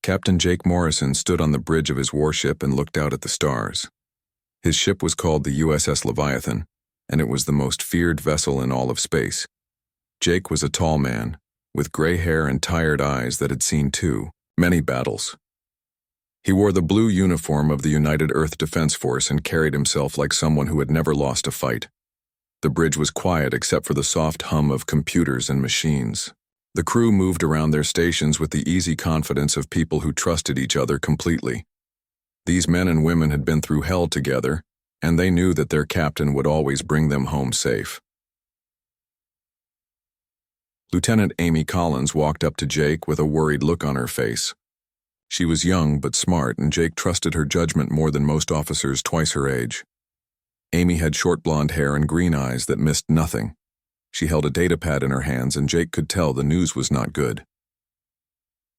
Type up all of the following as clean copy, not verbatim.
Captain Jake Morrison stood on the bridge of his warship and looked out at the stars. His ship was called the USS Leviathan, and it was the most feared vessel in all of space. Jake was a tall man, with gray hair and tired eyes that had seen too many battles. He wore the blue uniform of the United Earth Defense Force and carried himself like someone who had never lost a fight. The bridge was quiet except for the soft hum of computers and machines. The crew moved around their stations with the easy confidence of people who trusted each other completely. These men and women had been through hell together, and they knew that their captain would always bring them home safe. Lieutenant Amy Collins walked up to Jake with a worried look on her face. She was young but smart, and Jake trusted her judgment more than most officers twice her age. Amy had short blonde hair and green eyes that missed nothing. She held a datapad in her hands, and Jake could tell the news was not good.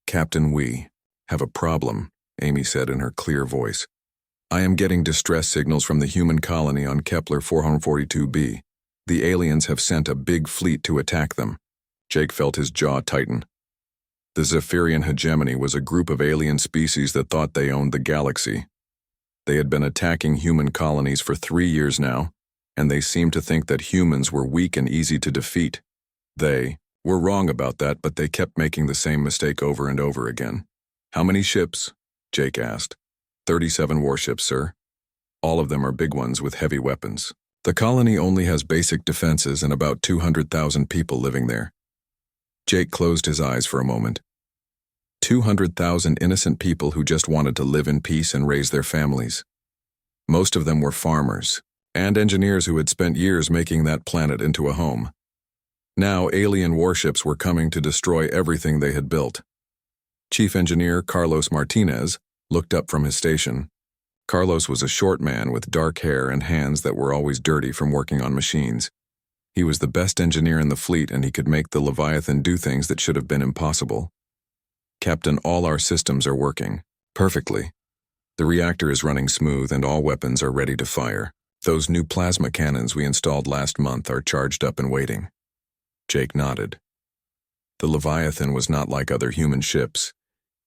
"Captain, we have a problem," Amy said in her clear voice. "I am getting distress signals from the human colony on Kepler 442b. The aliens have sent a big fleet to attack them." Jake felt his jaw tighten. The Zephyrian hegemony was a group of alien species that thought they owned the galaxy. They had been attacking human colonies for 3 years now, and they seemed to think that humans were weak and easy to defeat. They were wrong about that, but they kept making the same mistake over and over again. "How many ships?" Jake asked. 37 warships, sir. All of them are big ones with heavy weapons. The colony only has basic defenses and about 200,000 people living there." Jake closed his eyes for a moment. 200,000 innocent people who just wanted to live in peace and raise their families. Most of them were farmers and engineers who had spent years making that planet into a home. Now alien warships were coming to destroy everything they had built. Chief Engineer Carlos Martinez looked up from his station. Carlos was a short man with dark hair and hands that were always dirty from working on machines. He was the best engineer in the fleet, and he could make the Leviathan do things that should have been impossible. "Captain, all our systems are working perfectly. The reactor is running smooth and all weapons are ready to fire. Those new plasma cannons we installed last month are charged up and waiting." Jake nodded. The Leviathan was not like other human ships.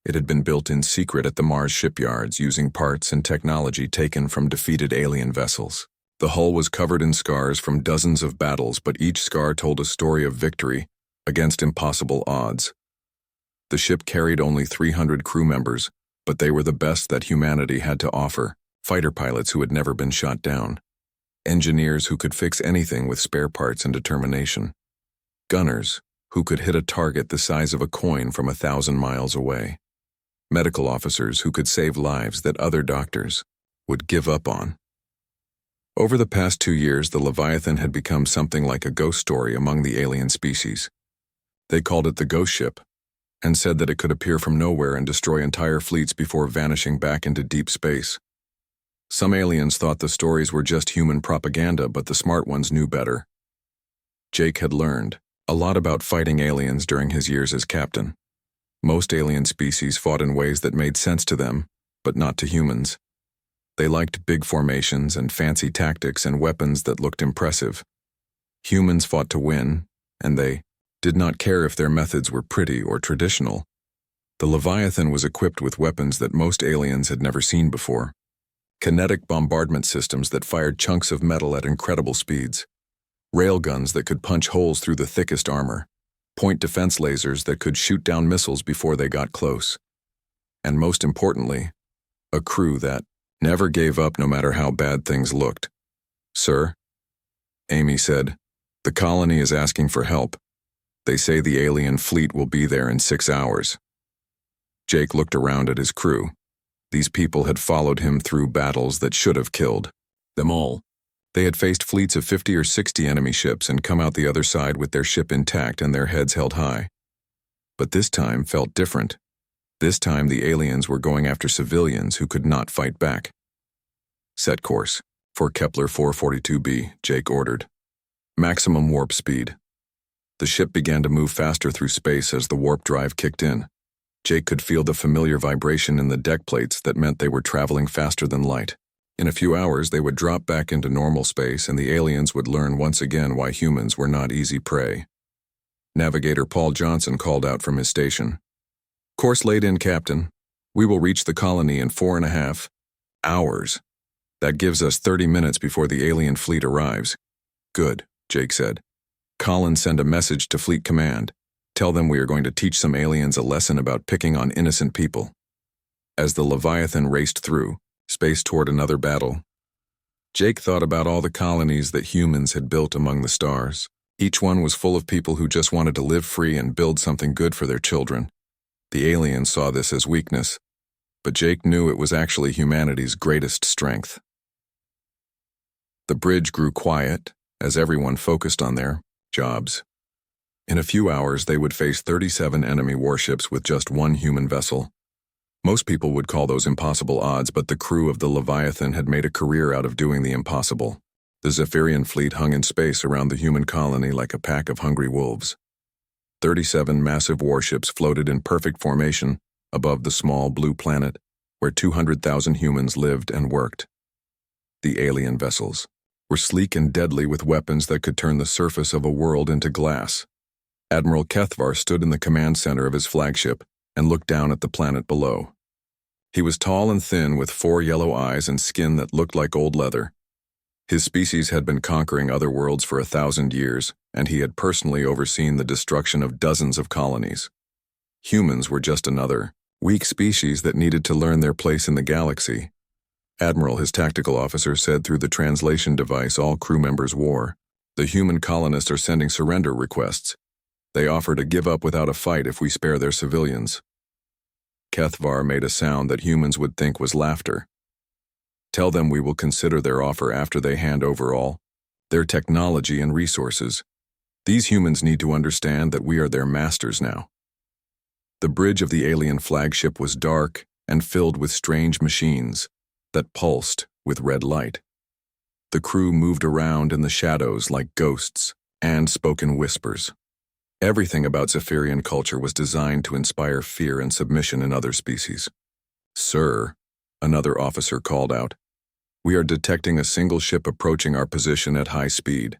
It had been built in secret at the Mars shipyards using parts and technology taken from defeated alien vessels. The hull was covered in scars from dozens of battles, but each scar told a story of victory against impossible odds. The ship carried only 300 crew members, but they were the best that humanity had to offer. Fighter pilots who had never been shot down. Engineers who could fix anything with spare parts and determination. Gunners who could hit a target the size of a coin from 1,000 miles away. Medical officers who could save lives that other doctors would give up on. Over the past 2 years, the Leviathan had become something like a ghost story among the alien species. They called it the ghost ship, and said that it could appear from nowhere and destroy entire fleets before vanishing back into deep space. Some aliens thought the stories were just human propaganda, but the smart ones knew better. Jake had learned a lot about fighting aliens during his years as captain. Most alien species fought in ways that made sense to them, but not to humans. They liked big formations and fancy tactics and weapons that looked impressive. Humans fought to win, and they did not care if their methods were pretty or traditional. The Leviathan was equipped with weapons that most aliens had never seen before. Kinetic bombardment systems that fired chunks of metal at incredible speeds. Railguns that could punch holes through the thickest armor. Point defense lasers that could shoot down missiles before they got close. And most importantly, a crew that never gave up no matter how bad things looked. "Sir," Amy said, "the colony is asking for help. They say the alien fleet will be there in 6 hours. Jake looked around at his crew. These people had followed him through battles that should have killed them all. They had faced fleets of 50 or 60 enemy ships and come out the other side with their ship intact and their heads held high. But this time felt different. This time the aliens were going after civilians who could not fight back. "Set course for Kepler 442b, Jake ordered. "Maximum warp speed." The ship began to move faster through space as the warp drive kicked in. Jake could feel the familiar vibration in the deck plates that meant they were traveling faster than light. In a few hours, they would drop back into normal space and the aliens would learn once again why humans were not easy prey. Navigator Paul Johnson called out from his station. "Course laid in, Captain. We will reach the colony in 4.5 hours. That gives us 30 minutes before the alien fleet arrives. Good, Jake said. Collins, send a message to Fleet Command. Tell them we are going to teach some aliens a lesson about picking on innocent people. As the Leviathan raced through space toward another battle, Jake thought about all the colonies that humans had built among the stars. Each one was full of people who just wanted to live free and build something good for their children. The aliens saw this as weakness, but Jake knew it was actually humanity's greatest strength. The bridge grew quiet as everyone focused on their jobs. In a few hours, they would face 37 enemy warships with just one human vessel. Most people would call those impossible odds, but the crew of the Leviathan had made a career out of doing the impossible. The Zephyrian fleet hung in space around the human colony like a pack of hungry wolves. 37 massive warships floated in perfect formation above the small blue planet where 200,000 humans lived and worked. The alien vessels were sleek and deadly with weapons that could turn the surface of a world into glass. Admiral Kethvar stood in the command center of his flagship and looked down at the planet below. He was tall and thin with 4 yellow eyes and skin that looked like old leather. His species had been conquering other worlds for 1,000 years, and he had personally overseen the destruction of dozens of colonies. Humans were just another weak species that needed to learn their place in the galaxy. Admiral, his tactical officer, said through the translation device all crew members wore, "The human colonists are sending surrender requests. They offer to give up without a fight if we spare their civilians." Kethvar made a sound that humans would think was laughter. "Tell them we will consider their offer after they hand over all their technology and resources. These humans need to understand that we are their masters now." The bridge of the alien flagship was dark and filled with strange machines that pulsed with red light. The crew moved around in the shadows like ghosts and spoke in whispers. Everything about Zephyrian culture was designed to inspire fear and submission in other species. "Sir," another officer called out, "we are detecting a single ship approaching our position at high speed.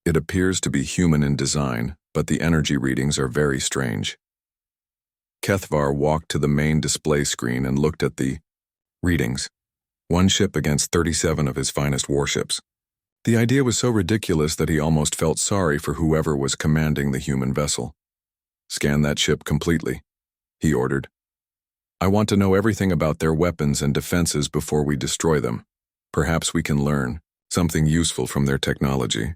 It appears to be human in design, but the energy readings are very strange." Kethvar walked to the main display screen and looked at the readings. 1 ship against 37 of his finest warships. The idea was so ridiculous that he almost felt sorry for whoever was commanding the human vessel. "Scan that ship completely," he ordered. "I want to know everything about their weapons and defenses before we destroy them. Perhaps we can learn something useful from their technology."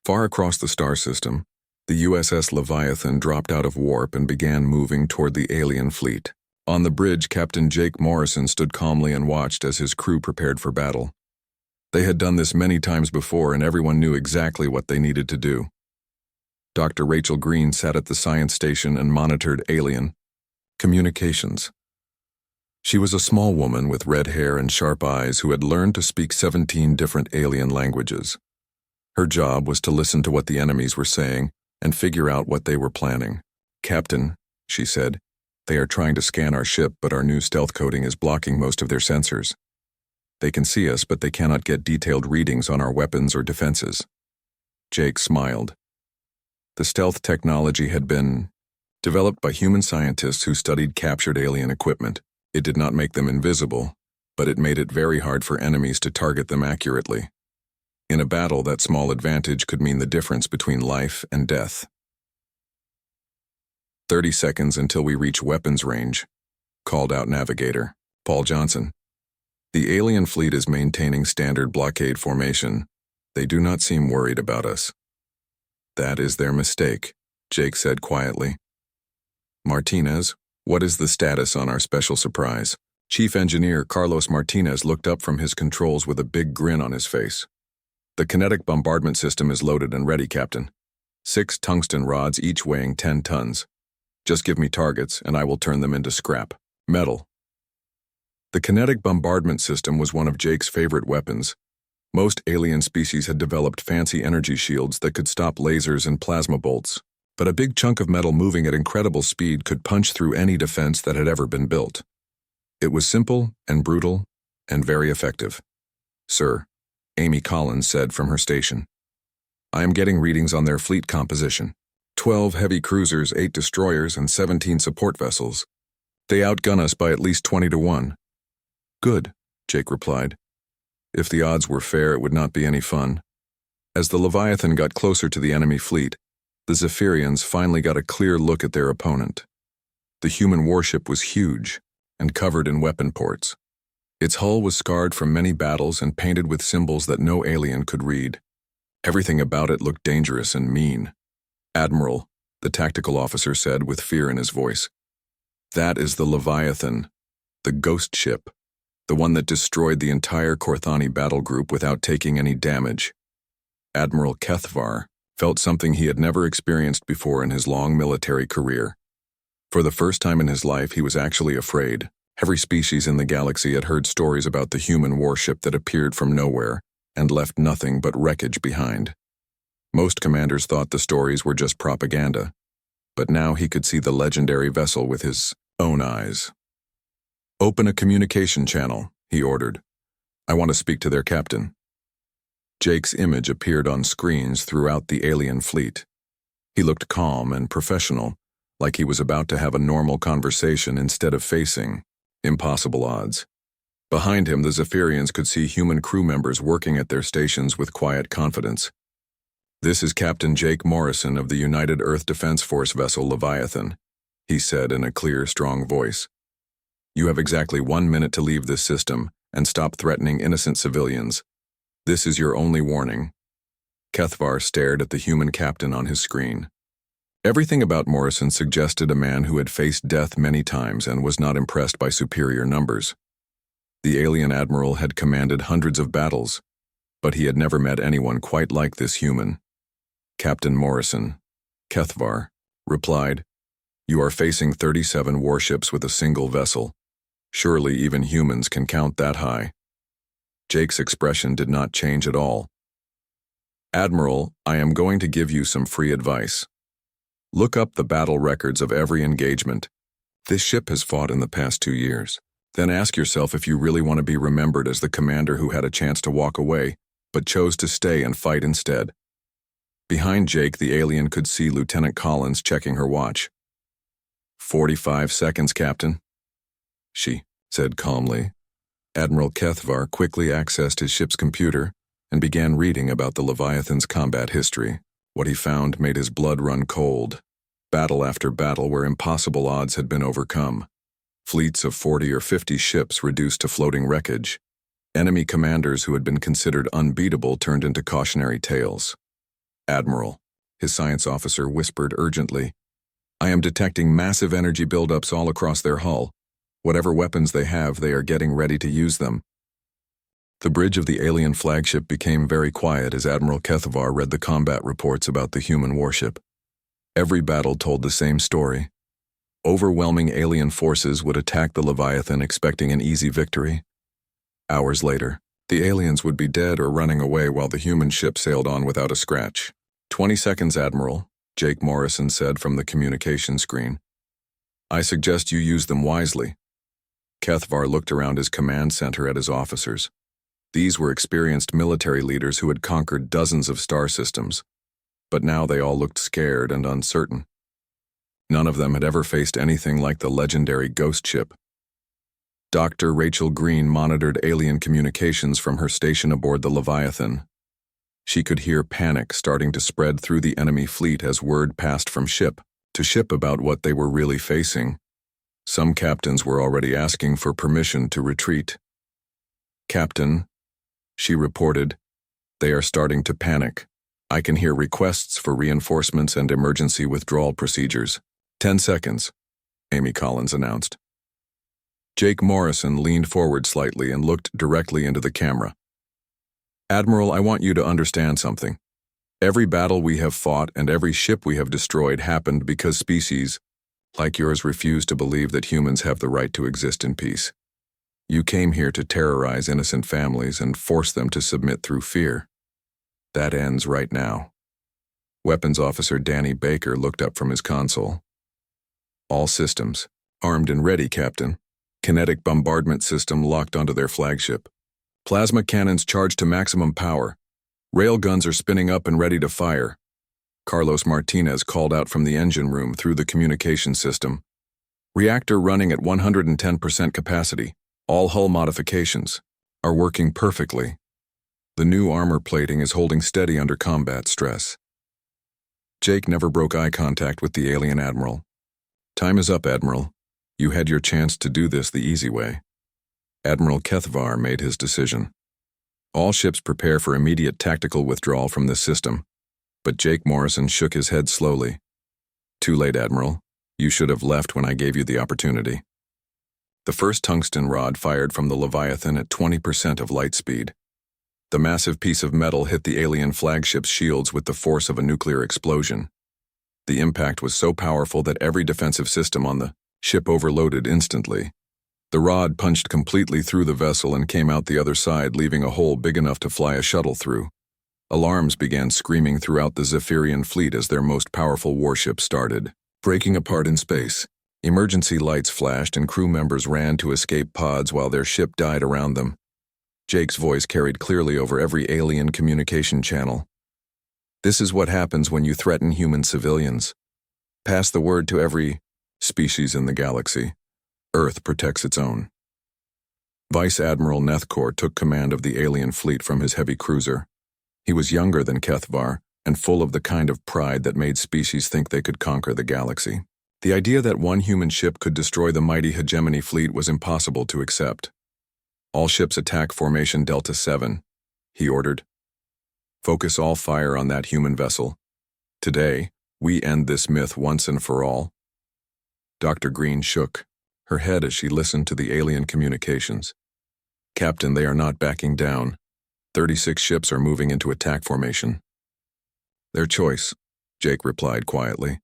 Far across the star system, the USS Leviathan dropped out of warp and began moving toward the alien fleet. On the bridge, Captain Jake Morrison stood calmly and watched as his crew prepared for battle. They had done this many times before, and everyone knew exactly what they needed to do. Dr. Rachel Green sat at the science station and monitored alien communications. She was a small woman with red hair and sharp eyes who had learned to speak 17 different alien languages. Her job was to listen to what the enemies were saying and figure out what they were planning. "Captain," she said, "they are trying to scan our ship, but our new stealth coating is blocking most of their sensors. They can see us, but they cannot get detailed readings on our weapons or defenses." Jake smiled. The stealth technology had been developed by human scientists who studied captured alien equipment. It did not make them invisible, but it made it very hard for enemies to target them accurately. In a battle, that small advantage could mean the difference between life and death. 30 seconds until we reach weapons range, called out Navigator Paul Johnson. "The alien fleet is maintaining standard blockade formation. They do not seem worried about us." "That is their mistake," Jake said quietly. "Martinez, what is the status on our special surprise?" Chief Engineer Carlos Martinez looked up from his controls with a big grin on his face. "The kinetic bombardment system is loaded and ready, Captain. 6 tungsten rods, each weighing 10 tons. Just give me targets, and I will turn them into scrap metal." The kinetic bombardment system was one of Jake's favorite weapons. Most alien species had developed fancy energy shields that could stop lasers and plasma bolts, but a big chunk of metal moving at incredible speed could punch through any defense that had ever been built. It was simple and brutal and very effective. "Sir," Amy Collins said from her station, "I am getting readings on their fleet composition. 12 heavy cruisers, 8 destroyers, and 17 support vessels. They outgun us by at least 20 to 1. Good, Jake replied. If the odds were fair, it would not be any fun. As the Leviathan got closer to the enemy fleet, the Zephyrians finally got a clear look at their opponent. The human warship was huge and covered in weapon ports. Its hull was scarred from many battles and painted with symbols that no alien could read. Everything about it looked dangerous and mean. Admiral, the tactical officer said with fear in his voice. That is the Leviathan, the ghost ship, the one that destroyed the entire Korthani battle group without taking any damage. Admiral Kethvar felt something he had never experienced before in his long military career. For the first time in his life, he was actually afraid. Every species in the galaxy had heard stories about the human warship that appeared from nowhere and left nothing but wreckage behind. Most commanders thought the stories were just propaganda, but now he could see the legendary vessel with his own eyes. Open a communication channel, he ordered. I want to speak to their captain. Jake's image appeared on screens throughout the alien fleet. He looked calm and professional, like he was about to have a normal conversation instead of facing impossible odds. Behind him, the Zephyrians could see human crew members working at their stations with quiet confidence. This is Captain Jake Morrison of the United Earth Defense Force vessel Leviathan, he said in a clear, strong voice. You have exactly 1 minute to leave this system and stop threatening innocent civilians. This is your only warning. Kethvar stared at the human captain on his screen. Everything about Morrison suggested a man who had faced death many times and was not impressed by superior numbers. The alien admiral had commanded hundreds of battles, but he had never met anyone quite like this human. Captain Morrison, Kethvar, replied, You are facing 37 warships with a single vessel. Surely even humans can count that high. Jake's expression did not change at all. Admiral, I am going to give you some free advice. Look up the battle records of every engagement. This ship has fought in the past 2 years. Then ask yourself if you really want to be remembered as the commander who had a chance to walk away, but chose to stay and fight instead. Behind Jake, the alien could see Lieutenant Collins checking her watch. 45 seconds, Captain, she said calmly. Admiral Kethvar quickly accessed his ship's computer and began reading about the Leviathan's combat history. What he found made his blood run cold. Battle after battle where impossible odds had been overcome. Fleets of 40 or 50 ships reduced to floating wreckage. Enemy commanders who had been considered unbeatable turned into cautionary tales. Admiral, his science officer whispered urgently, I am detecting massive energy buildups all across their hull. Whatever weapons they have, they are getting ready to use them. The bridge of the alien flagship became very quiet as Admiral Kethvar read the combat reports about the human warship. Every battle told the same story. Overwhelming alien forces would attack the Leviathan expecting an easy victory. Hours later, the aliens would be dead or running away while the human ship sailed on without a scratch. 20 seconds, Admiral, Jake Morrison said from the communication screen. I suggest you use them wisely. Kethvar looked around his command center at his officers. These were experienced military leaders who had conquered dozens of star systems, but now they all looked scared and uncertain. None of them had ever faced anything like the legendary ghost ship. Dr. Rachel Green monitored alien communications from her station aboard the Leviathan. She could hear panic starting to spread through the enemy fleet as word passed from ship to ship about what they were really facing. Some captains were already asking for permission to retreat. Captain, she reported, they are starting to panic. I can hear requests for reinforcements and emergency withdrawal procedures. 10 seconds, Amy Collins announced. Jake Morrison leaned forward slightly and looked directly into the camera. Admiral, I want you to understand something. Every battle we have fought and every ship we have destroyed happened because species like yours refuse to believe that humans have the right to exist in peace. You came here to terrorize innocent families and force them to submit through fear. That ends right now. Weapons Officer Danny Baker looked up from his console. All systems, armed and ready, Captain. Kinetic bombardment system locked onto their flagship. Plasma cannons charged to maximum power. Rail guns are spinning up and ready to fire. Carlos Martinez called out from the engine room through the communication system. Reactor running at 110% capacity. All hull modifications are working perfectly. The new armor plating is holding steady under combat stress. Jake never broke eye contact with the alien admiral. Time is up, Admiral. You had your chance to do this the easy way. Admiral Kethvar made his decision. All ships prepare for immediate tactical withdrawal from this system, but Jake Morrison shook his head slowly. Too late, Admiral. You should have left when I gave you the opportunity. The first tungsten rod fired from the Leviathan at 20% of light speed. The massive piece of metal hit the alien flagship's shields with the force of a nuclear explosion. The impact was so powerful that every defensive system on the ship overloaded instantly. The rod punched completely through the vessel and came out the other side, leaving a hole big enough to fly a shuttle through. Alarms began screaming throughout the Zephyrian fleet as their most powerful warship started breaking apart in space. Emergency lights flashed and crew members ran to escape pods while their ship died around them. Jake's voice carried clearly over every alien communication channel. This is what happens when you threaten human civilians. Pass the word to every species in the galaxy. Earth protects its own. Vice Admiral Nethkor took command of the alien fleet from his heavy cruiser. He was younger than Kethvar and full of the kind of pride that made species think they could conquer the galaxy. The idea that one human ship could destroy the mighty hegemony fleet was impossible to accept. All ships attack Formation Delta 7, he ordered. Focus all fire on that human vessel. Today, we end this myth once and for all. Dr. Green shook her head as she listened to the alien communications. Captain, they are not backing down. 36 ships are moving into attack formation. Their choice, Jake replied quietly.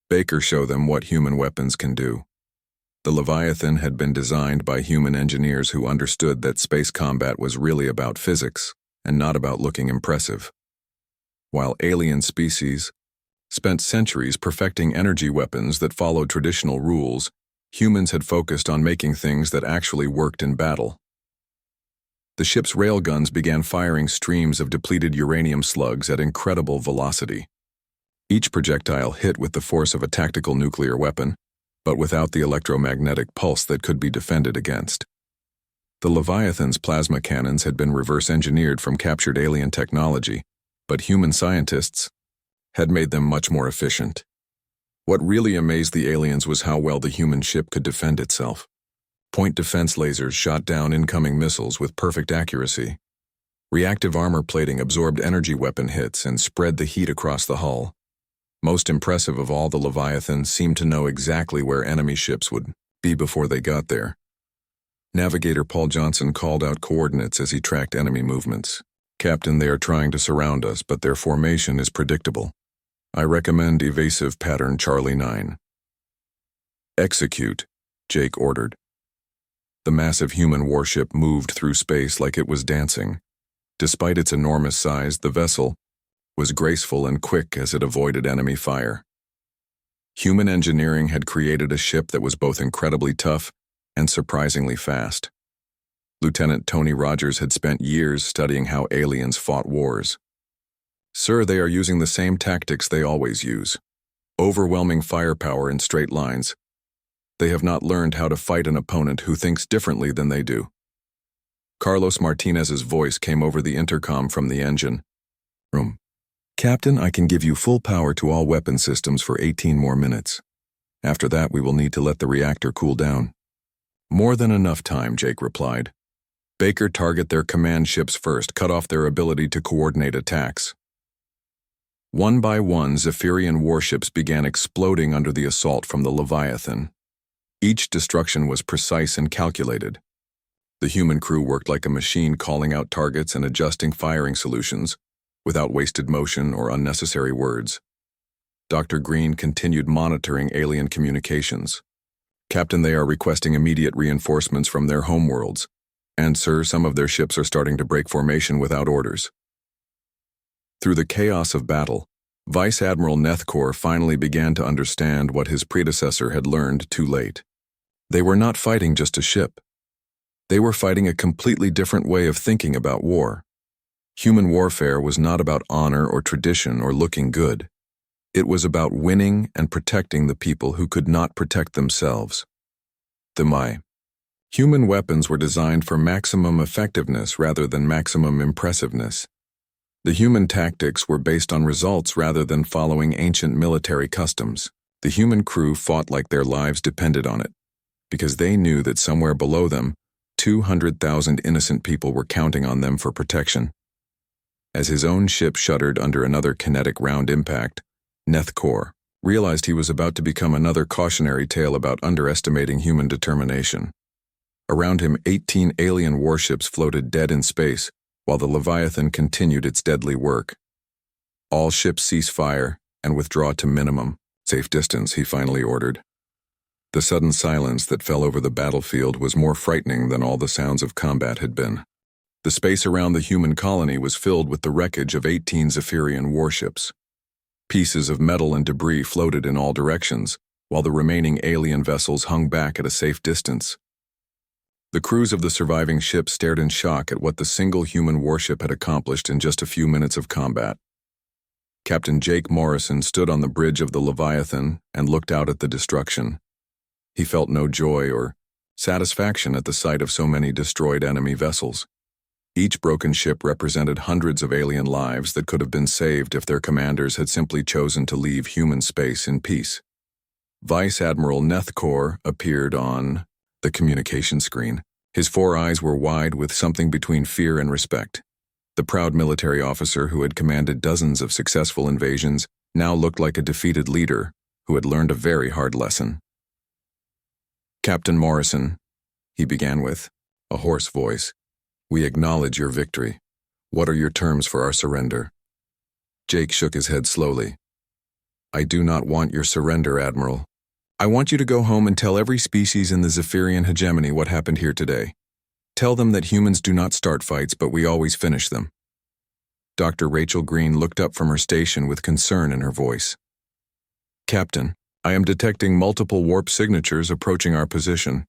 Baker show them what human weapons can do. The Leviathan had been designed by human engineers who understood that space combat was really about physics and not about looking impressive. While alien species spent centuries perfecting energy weapons that followed traditional rules, humans had focused on making things that actually worked in battle. The ship's railguns began firing streams of depleted uranium slugs at incredible velocity. Each projectile hit with the force of a tactical nuclear weapon, but without the electromagnetic pulse that could be defended against. The Leviathan's plasma cannons had been reverse-engineered from captured alien technology, but human scientists had made them much more efficient. What really amazed the aliens was how well the human ship could defend itself. Point defense lasers shot down incoming missiles with perfect accuracy. Reactive armor plating absorbed energy weapon hits and spread the heat across the hull. Most impressive of all, the Leviathan seemed to know exactly where enemy ships would be before they got there. Navigator Paul Johnson called out coordinates as he tracked enemy movements. Captain, they are trying to surround us, but their formation is predictable. I recommend evasive pattern Charlie 9. Execute, Jake ordered. The massive human warship moved through space like it was dancing. Despite its enormous size, the vessel was graceful and quick as it avoided enemy fire. Human engineering had created a ship that was both incredibly tough and surprisingly fast. Lieutenant Tony Rogers had spent years studying how aliens fought wars. Sir, they are using the same tactics they always use. Overwhelming firepower in straight lines. They have not learned how to fight an opponent who thinks differently than they do. Carlos Martinez's voice came over the intercom from the engine room. Captain, I can give you full power to all weapon systems for 18 more minutes. After that, we will need to let the reactor cool down. More than enough time, Jake replied. Baker, target their command ships first, cut off their ability to coordinate attacks. One by one, Zephyrian warships began exploding under the assault from the Leviathan. Each destruction was precise and calculated. The human crew worked like a machine, calling out targets and adjusting firing solutions, without wasted motion or unnecessary words. Dr. Green continued monitoring alien communications. Captain, they are requesting immediate reinforcements from their homeworlds. And sir, some of their ships are starting to break formation without orders. Through the chaos of battle, Vice Admiral Nethkor finally began to understand what his predecessor had learned too late. They were not fighting just a ship. They were fighting a completely different way of thinking about war. Human warfare was not about honor or tradition or looking good. It was about winning and protecting the people who could not protect themselves. Human weapons were designed for maximum effectiveness rather than maximum impressiveness. The human tactics were based on results rather than following ancient military customs. The human crew fought like their lives depended on it, because they knew that somewhere below them, 200,000 innocent people were counting on them for protection. As his own ship shuddered under another kinetic round impact, Nethkor realized he was about to become another cautionary tale about underestimating human determination. Around him, 18 alien warships floated dead in space, while the Leviathan continued its deadly work. All ships cease fire and withdraw to minimum, safe distance, he finally ordered. The sudden silence that fell over the battlefield was more frightening than all the sounds of combat had been. The space around the human colony was filled with the wreckage of 18 Zephyrian warships. Pieces of metal and debris floated in all directions, while the remaining alien vessels hung back at a safe distance. The crews of the surviving ships stared in shock at what the single human warship had accomplished in just a few minutes of combat. Captain Jake Morrison stood on the bridge of the Leviathan and looked out at the destruction. He felt no joy or satisfaction at the sight of so many destroyed enemy vessels. Each broken ship represented hundreds of alien lives that could have been saved if their commanders had simply chosen to leave human space in peace. Vice Admiral Nethkor appeared on the communication screen. His 4 eyes were wide with something between fear and respect. The proud military officer who had commanded dozens of successful invasions now looked like a defeated leader who had learned a very hard lesson. "Captain Morrison," he began with a hoarse voice, "we acknowledge your victory. What are your terms for our surrender?" Jake shook his head slowly. "I do not want your surrender, Admiral. I want you to go home and tell every species in the Zephyrian hegemony what happened here today. Tell them that humans do not start fights, but we always finish them." Dr. Rachel Green looked up from her station with concern in her voice. "Captain, I am detecting multiple warp signatures approaching our position.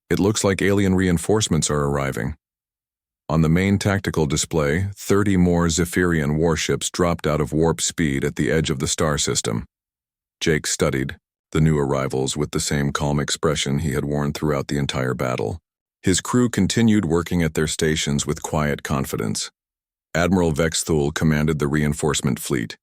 It looks like alien reinforcements are arriving." On the main tactical display, 30 more Zephyrian warships dropped out of warp speed at the edge of the star system. Jake studied the new arrivals with the same calm expression he had worn throughout the entire battle. His crew continued working at their stations with quiet confidence. Admiral Vexthul commanded the reinforcement fleet.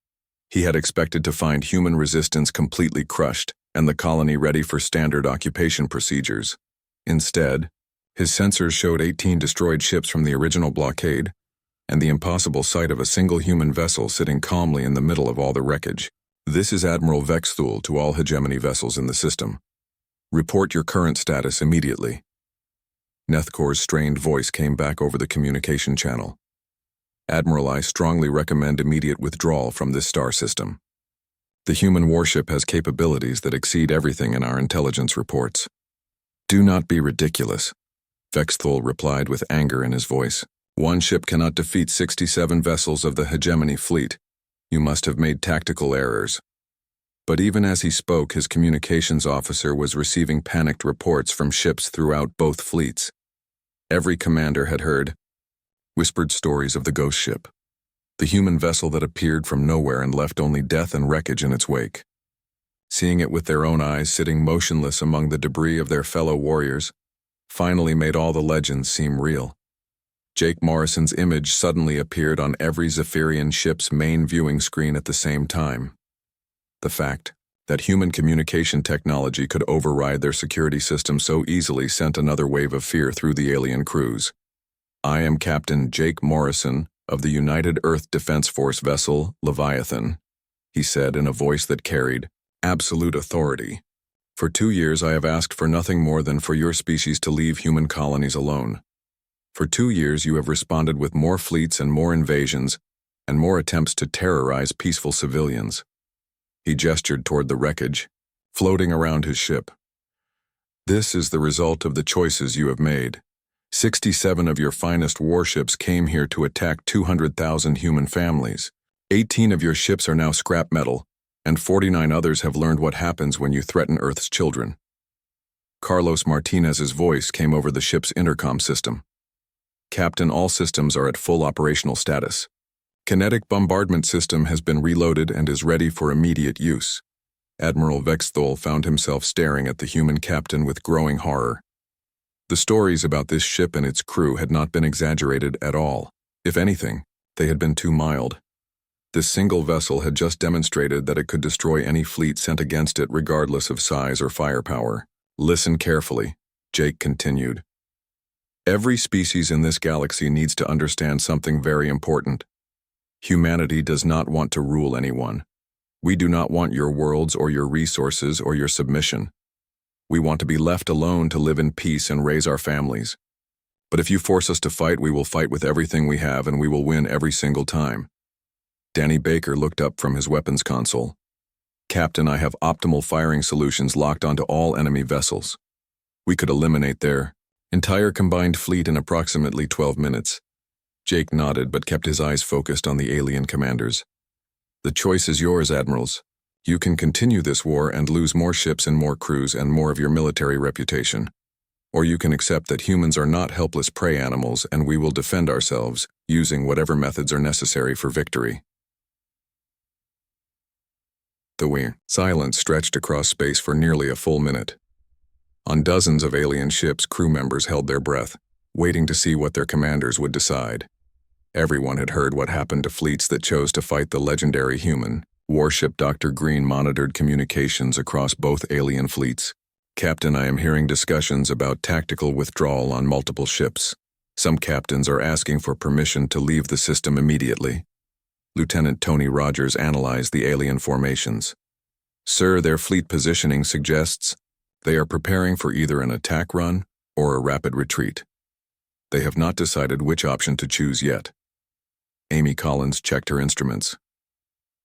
He had expected to find human resistance completely crushed and the colony ready for standard occupation procedures. Instead, his sensors showed 18 destroyed ships from the original blockade and the impossible sight of a single human vessel sitting calmly in the middle of all the wreckage. "This is Admiral Vexthul to all hegemony vessels in the system. Report your current status immediately." Nethkor's strained voice came back over the communication channel. "Admiral, I strongly recommend immediate withdrawal from this star system. The human warship has capabilities that exceed everything in our intelligence reports." "Do not be ridiculous," Vexthul replied with anger in his voice. "One ship cannot defeat 67 vessels of the hegemony fleet. You must have made tactical errors." But even as he spoke, his communications officer was receiving panicked reports from ships throughout both fleets. Every commander had heard whispered stories of the ghost ship, the human vessel that appeared from nowhere and left only death and wreckage in its wake. Seeing it with their own eyes sitting motionless among the debris of their fellow warriors finally made all the legends seem real. Jake Morrison's image suddenly appeared on every Zephyrian ship's main viewing screen at the same time. The fact that human communication technology could override their security system so easily sent another wave of fear through the alien crews. "I am Captain Jake Morrison of the United Earth Defense Force vessel Leviathan," he said in a voice that carried absolute authority. "For 2 years I have asked for nothing more than for your species to leave human colonies alone. For 2 years you have responded with more fleets and more invasions and more attempts to terrorize peaceful civilians." He gestured toward the wreckage, floating around his ship. "This is the result of the choices you have made. 67 of your finest warships came here to attack 200,000 human families. 18 of your ships are now scrap metal, and 49 others have learned what happens when you threaten Earth's children." Carlos Martinez's voice came over the ship's intercom system. "Captain, all systems are at full operational status. Kinetic bombardment system has been reloaded and is ready for immediate use. Admiral Vexthol found himself staring at the human captain with growing horror. The stories about this ship and its crew had not been exaggerated at all. If anything, they had been too mild. This single vessel had just demonstrated that it could destroy any fleet sent against it regardless of size or firepower. Listen carefully, Jake continued. Every species in this galaxy needs to understand something very important. Humanity does not want to rule anyone. We do not want your worlds or your resources or your submission. We want to be left alone to live in peace and raise our families. But if you force us to fight, we will fight with everything we have and we will win every single time. Danny Baker looked up from his weapons console. Captain, I have optimal firing solutions locked onto all enemy vessels. We could eliminate their entire combined fleet in approximately 12 minutes. Jake nodded but kept his eyes focused on the alien commanders. The choice is yours, admirals. You can continue this war and lose more ships and more crews and more of your military reputation. Or you can accept that humans are not helpless prey animals and we will defend ourselves, using whatever methods are necessary for victory. The weird silence stretched across space for nearly a full minute. On dozens of alien ships, crew members held their breath, waiting to see what their commanders would decide. Everyone had heard what happened to fleets that chose to fight the legendary human. Warship Dr. Green monitored communications across both alien fleets. Captain, I am hearing discussions about tactical withdrawal on multiple ships. Some captains are asking for permission to leave the system immediately. Lieutenant Tony Rogers analyzed the alien formations. Sir, their fleet positioning suggests they are preparing for either an attack run or a rapid retreat. They have not decided which option to choose yet. Amy Collins checked her instruments.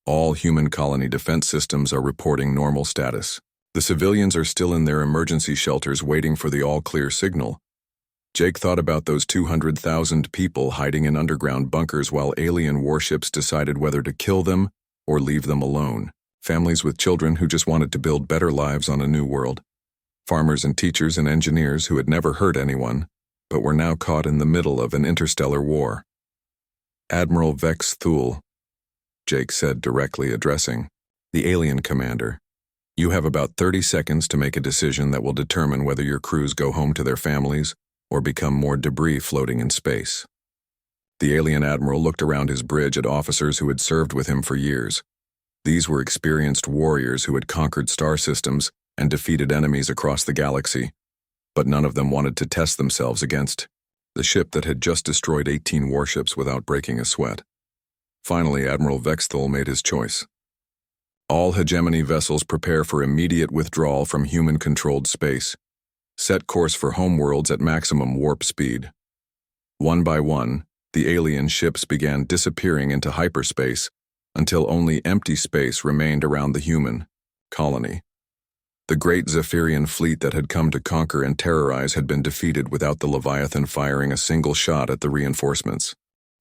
All human colony defense systems are reporting normal status. The civilians are still in their emergency shelters waiting for the all-clear signal. Jake thought about those 200,000 people hiding in underground bunkers while alien warships decided whether to kill them or leave them alone. Families with children who just wanted to build better lives on a new world. Farmers and teachers and engineers who had never hurt anyone, but were now caught in the middle of an interstellar war. Admiral Vex Thule, Jake said, directly addressing the alien commander. You have about 30 seconds to make a decision that will determine whether your crews go home to their families or become more debris floating in space. The alien admiral looked around his bridge at officers who had served with him for years. These were experienced warriors who had conquered star systems and defeated enemies across the galaxy, but none of them wanted to test themselves against the ship that had just destroyed 18 warships without breaking a sweat. Finally, Admiral Vexthol made his choice. All hegemony vessels prepare for immediate withdrawal from human-controlled space. Set course for homeworlds at maximum warp speed. One by one, the alien ships began disappearing into hyperspace until only empty space remained around the human colony. The great Zephyrian fleet that had come to conquer and terrorize had been defeated without the Leviathan firing a single shot at the reinforcements.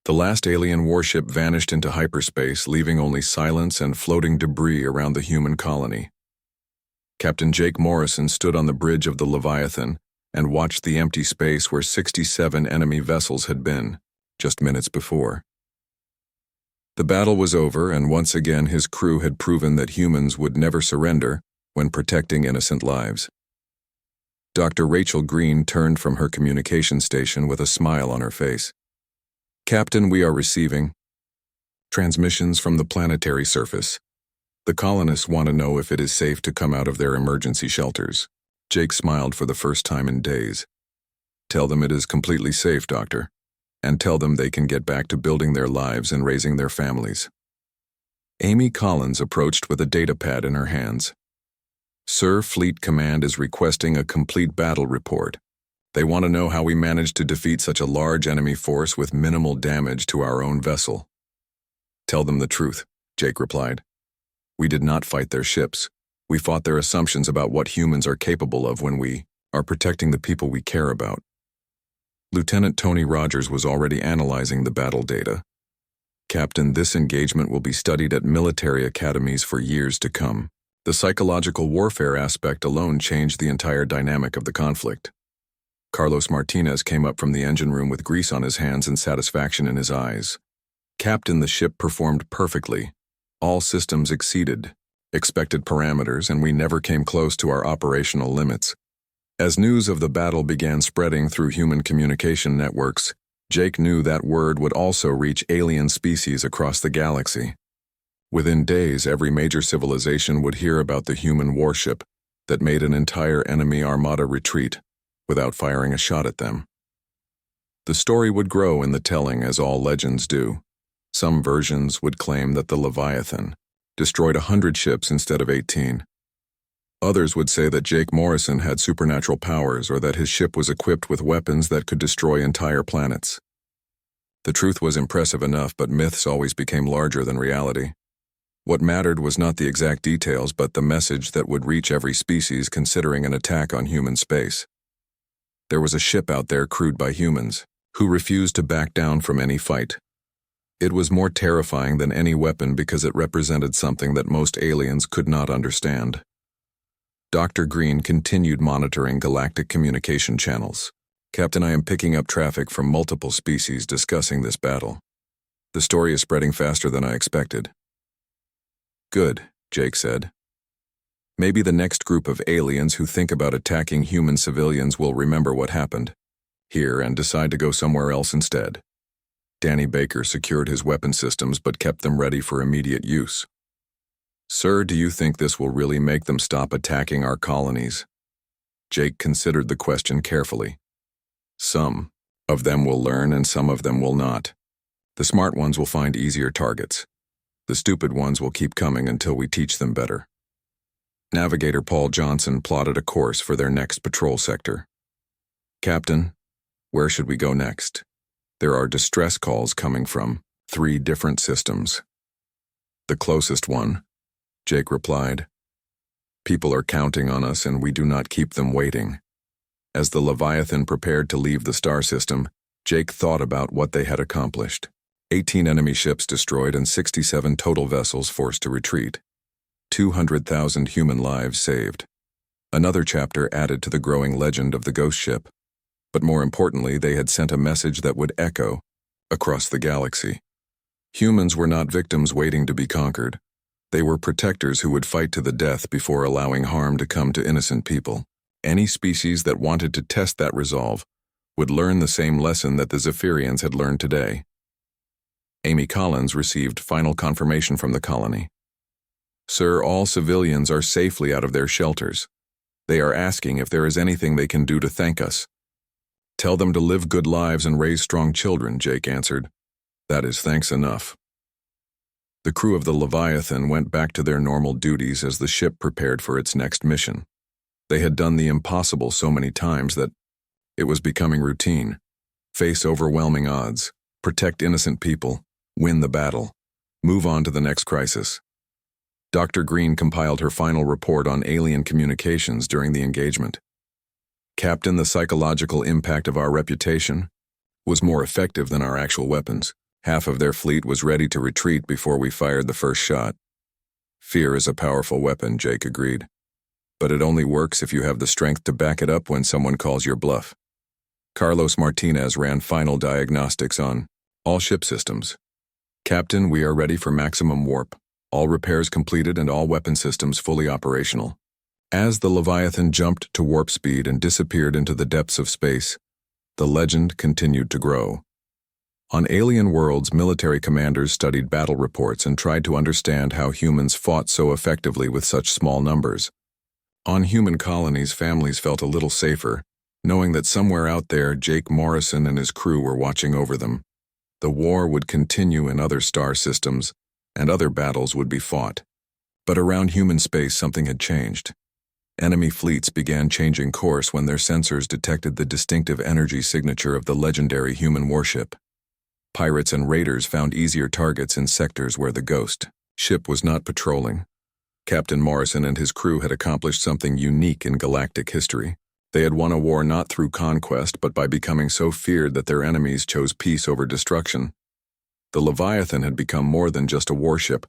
The last alien warship vanished into hyperspace, leaving only silence and floating debris around the human colony. Captain Jake Morrison stood on the bridge of the Leviathan and watched the empty space where 67 enemy vessels had been, just minutes before. The battle was over, and once again his crew had proven that humans would never surrender when protecting innocent lives. Dr. Rachel Green turned from her communication station with a smile on her face. Captain, we are receiving transmissions from the planetary surface. The colonists want to know if it is safe to come out of their emergency shelters. Jake smiled for the first time in days. Tell them it is completely safe, Doctor, and tell them they can get back to building their lives and raising their families. Amy Collins approached with a datapad in her hands. Sir, Fleet Command is requesting a complete battle report. They want to know how we managed to defeat such a large enemy force with minimal damage to our own vessel. Tell them the truth, Jake replied. We did not fight their ships. We fought their assumptions about what humans are capable of when we are protecting the people we care about. Lieutenant Tony Rogers was already analyzing the battle data. Captain, this engagement will be studied at military academies for years to come. The psychological warfare aspect alone changed the entire dynamic of the conflict. Carlos Martinez came up from the engine room with grease on his hands and satisfaction in his eyes. Captain, the ship performed perfectly. All systems exceeded expected parameters, and we never came close to our operational limits. As news of the battle began spreading through human communication networks, Jake knew that word would also reach alien species across the galaxy. Within days, every major civilization would hear about the human warship that made an entire enemy armada retreat without firing a shot at them. The story would grow in the telling, as all legends do. Some versions would claim that the Leviathan destroyed 100 ships instead of 18. Others would say that Jake Morrison had supernatural powers, or that his ship was equipped with weapons that could destroy entire planets. The truth was impressive enough, but myths always became larger than reality. What mattered was not the exact details, but the message that would reach every species considering an attack on human space. There was a ship out there crewed by humans, who refused to back down from any fight. It was more terrifying than any weapon because it represented something that most aliens could not understand. Dr. Green continued monitoring galactic communication channels. Captain, I am picking up traffic from multiple species discussing this battle. The story is spreading faster than I expected. Good, Jake said. Maybe the next group of aliens who think about attacking human civilians will remember what happened here and decide to go somewhere else instead. Danny Baker secured his weapon systems but kept them ready for immediate use. Sir, do you think this will really make them stop attacking our colonies? Jake considered the question carefully. Some of them will learn and some of them will not. The smart ones will find easier targets. The stupid ones will keep coming until we teach them better. Navigator Paul Johnson plotted a course for their next patrol sector. Captain, where should we go next? There are distress calls coming from 3 different systems. The closest one, Jake replied. People are counting on us and we do not keep them waiting. As the Leviathan prepared to leave the star system, Jake thought about what they had accomplished. 18 enemy ships destroyed and 67 total vessels forced to retreat. 200,000 human lives saved. Another chapter added to the growing legend of the ghost ship. But more importantly, they had sent a message that would echo across the galaxy. Humans were not victims waiting to be conquered. They were protectors who would fight to the death before allowing harm to come to innocent people. Any species that wanted to test that resolve would learn the same lesson that the Zephyrians had learned today. Amy Collins received final confirmation from the colony. Sir, all civilians are safely out of their shelters. They are asking if there is anything they can do to thank us. Tell them to live good lives and raise strong children, Jake answered. That is thanks enough. The crew of the Leviathan went back to their normal duties as the ship prepared for its next mission. They had done the impossible so many times that it was becoming routine. Face overwhelming odds, protect innocent people, win the battle, move on to the next crisis. Dr. Green compiled her final report on alien communications during the engagement. Captain, the psychological impact of our reputation was more effective than our actual weapons. Half of their fleet was ready to retreat before we fired the first shot. Fear is a powerful weapon, Jake agreed. But it only works if you have the strength to back it up when someone calls your bluff. Carlos Martinez ran final diagnostics on all ship systems. Captain, we are ready for maximum warp. All repairs completed and all weapon systems fully operational. As the Leviathan jumped to warp speed and disappeared into the depths of space, the legend continued to grow. On alien worlds, military commanders studied battle reports and tried to understand how humans fought so effectively with such small numbers. On human colonies, families felt a little safer, knowing that somewhere out there Jake Morrison and his crew were watching over them. The war would continue in other star systems, and other battles would be fought. But around human space, something had changed. Enemy fleets began changing course when their sensors detected the distinctive energy signature of the legendary human warship. Pirates and raiders found easier targets in sectors where the ghost ship was not patrolling. Captain Morrison and his crew had accomplished something unique in galactic history. They had won a war not through conquest but by becoming so feared that their enemies chose peace over destruction. The Leviathan had become more than just a warship.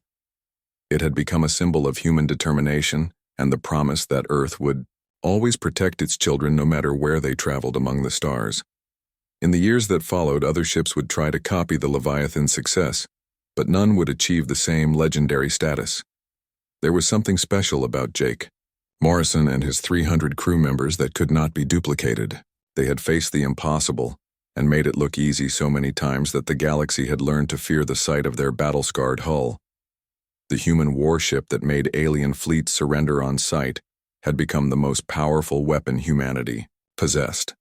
It had become a symbol of human determination and the promise that Earth would always protect its children no matter where they traveled among the stars. In the years that followed, other ships would try to copy the Leviathan's success, but none would achieve the same legendary status. There was something special about Jake Morrison and his 300 crew members that could not be duplicated. They had faced the impossible and made it look easy so many times that the galaxy had learned to fear the sight of their battle-scarred hull. The human warship that made alien fleets surrender on sight had become the most powerful weapon humanity possessed,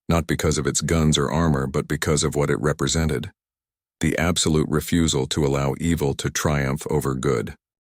not because of its guns or armor, but because of what it represented: the absolute refusal to allow evil to triumph over good.